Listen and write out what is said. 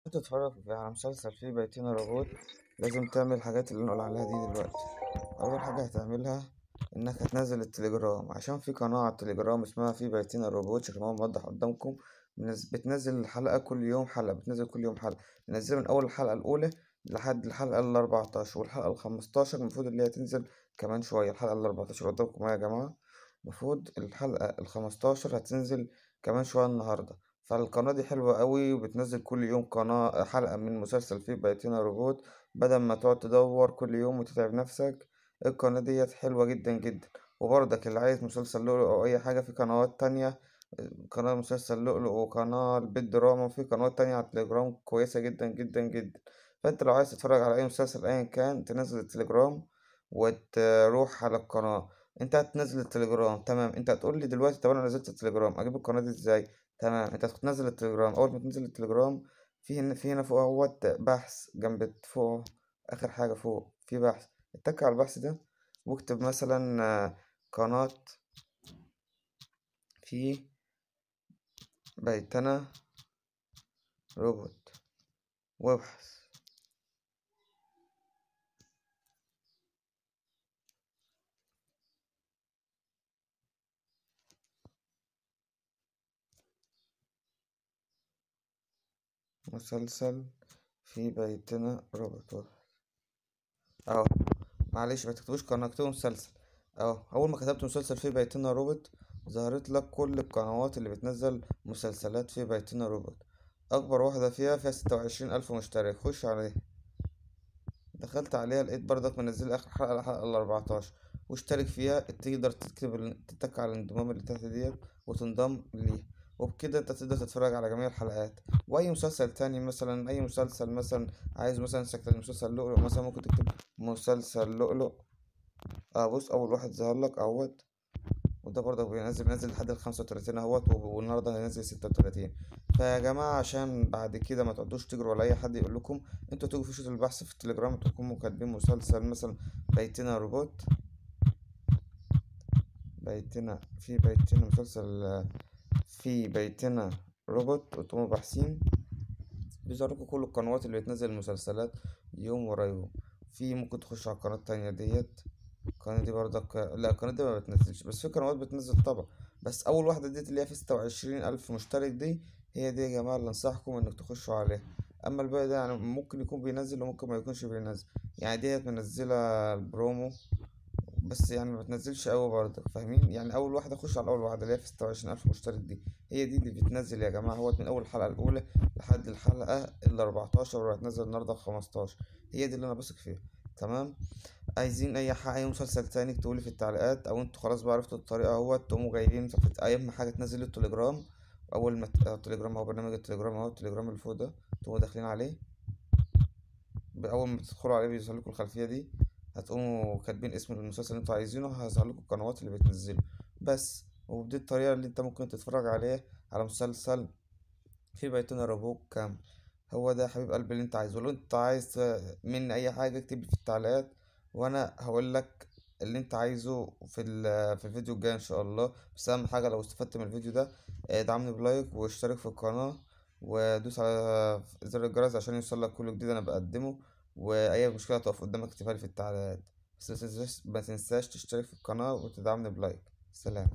تتفرج على مسلسل فيه بيتنا روبوت، لازم تعمل الحاجات اللي نقول عليها دي دلوقتي. أول حاجة هتعملها إنك هتنزل التليجرام، عشان في قناة على التليجرام اسمها في بيتنا روبوت، شكل ما هو موضح قدامكم. بتنزل الحلقة كل يوم حلقة، بتنزل كل يوم حلقة. بنزلها من أول الحلقة الأولى لحد الحلقة ال14، والحلقة ال15 المفروض اللي هي تنزل كمان شوية. الحلقة ال14 قدامكم يا جماعة، المفروض الحلقة ال15 هتنزل كمان شوية النهاردة. فالقناة دي حلوة قوي، وبتنزل كل يوم قناة حلقة من مسلسل فيه بيتنا روبوت، بدل ما تقعد تدور كل يوم وتتعب نفسك. القناة ديت حلوة جدا جدا. وبرضك اللي عايز مسلسل لؤلؤ أو أي حاجة، في قنوات تانية، قناة مسلسل لؤلؤ وقناة البيت دراما، وفي قنوات تانية على التليجرام كويسة جدا جدا جدا. فأنت لو عايز تتفرج على أي مسلسل أيا كان، تنزل التليجرام وتروح على القناة. انت هتنزل التليجرام، تمام. انت هتقول لي دلوقتي طب انا نزلت التليجرام، اجيب القناة دي ازاي؟ تمام، انت هتنزل التليجرام. اول ما تنزل التليجرام، في هنا فوق اهوت بحث، جنب فوق اخر حاجه فوق في بحث. اتك على البحث ده واكتب مثلا قناه في بيتنا روبوت، وابحث. مسلسل في بيتنا روبوت اهو. معلش ما تكتبوش قناه، اكتبوا مسلسل اهو. اول ما كتبت مسلسل في بيتنا روبوت، ظهرت لك كل القنوات اللي بتنزل مسلسلات في بيتنا روبوت. اكبر واحده فيها 26,000 مشترك، خش عليها. دخلت عليها لقيت برضك منزل اخر حلقة، الحلقة ال14، واشترك فيها. تقدر تكتب تتك على الانضمام اللي تحت ديت وتنضم ليها. وبكده انت تقدر تتفرج على جميع الحلقات. واي مسلسل تاني، مثلا اي مسلسل، مثلا عايز مثلا سكت مسلسل لؤلؤ، مثلا ممكن تكتب مسلسل لؤلؤ. اه بص، اول واحد ظهر لك اهوت. وده برضه بينزل لحد ال35 اهوت، والنهارده هينزل 36. فيا جماعة، عشان بعد كده ما تقعدوش تجروا ولا أي حد يقول لكم، انتوا تيجوا في شوط البحث في التليجرام تكونوا كاتبين مسلسل مثلا بيتنا روبوت، في بيتنا مسلسل في بيتنا روبوت، وتقوموا باحثين. بيظهر لكم كل القنوات اللي بتنزل المسلسلات يوم ورا يوم. في ممكن تخش على القناة التانية ديت. القناة دي برضك، لا القناة دي ما بتنزلش، بس في قنوات بتنزل طبعا. بس أول واحدة ديت اللي هي في 26,000 مشترك دي، هي دي يا جماعة اللي أنصحكم إنك تخشوا عليها. أما الباقي ده يعني ممكن يكون بينزل وممكن ما يكونش بينزل. يعني ديت منزلة البرومو بس، يعني ما بتنزلش قوي برضه، فاهمين؟ يعني اول واحده خش على اول واحده اللي هي في 26,000 مشترك دي، هي دي اللي بتنزل يا جماعه. هو من اول الحلقه الاولى لحد الحلقه ال14، وهتنزل النهارده ال15. هي دي اللي انا بثق فيها. تمام. عايزين اي حاجه، اي مسلسل تاني اكتبولي في التعليقات، او انتوا خلاص بقى عرفتوا الطريقه اهوت، تقوموا جايين اهم حاجه تنزلوا التليجرام. اول ما التليجرام اهو، برنامج التليجرام اهو، التليجرام اللي فوق ده تقوموا داخلين عليه. اول ما تدخلوا عليه بيظهر لكم الخلفيه دي، هتقوموا كاتبين اسم المسلسل اللي انتوا عايزينه، هيظهر لكم القنوات اللي بتنزله بس. وبدي الطريقه اللي انت ممكن تتفرج عليه على مسلسل في بيتنا ربوك كامل. هو ده يا حبيب قلبي اللي انت عايزه. لو انت عايز مني اي حاجه اكتب لي في التعليقات، وانا هقول لك اللي انت عايزه في الفيديو الجاي ان شاء الله. بس اهم حاجه لو استفدت من الفيديو ده، ادعمني بلايك واشترك في القناه، ودوس على زر الجرس عشان يوصلك كل جديد انا بقدمه. واي مشكله تقف قدامك اكتبها لي في التعليقات. بس ما تنساش تشترك في القناه وتدعمني بلايك. سلام.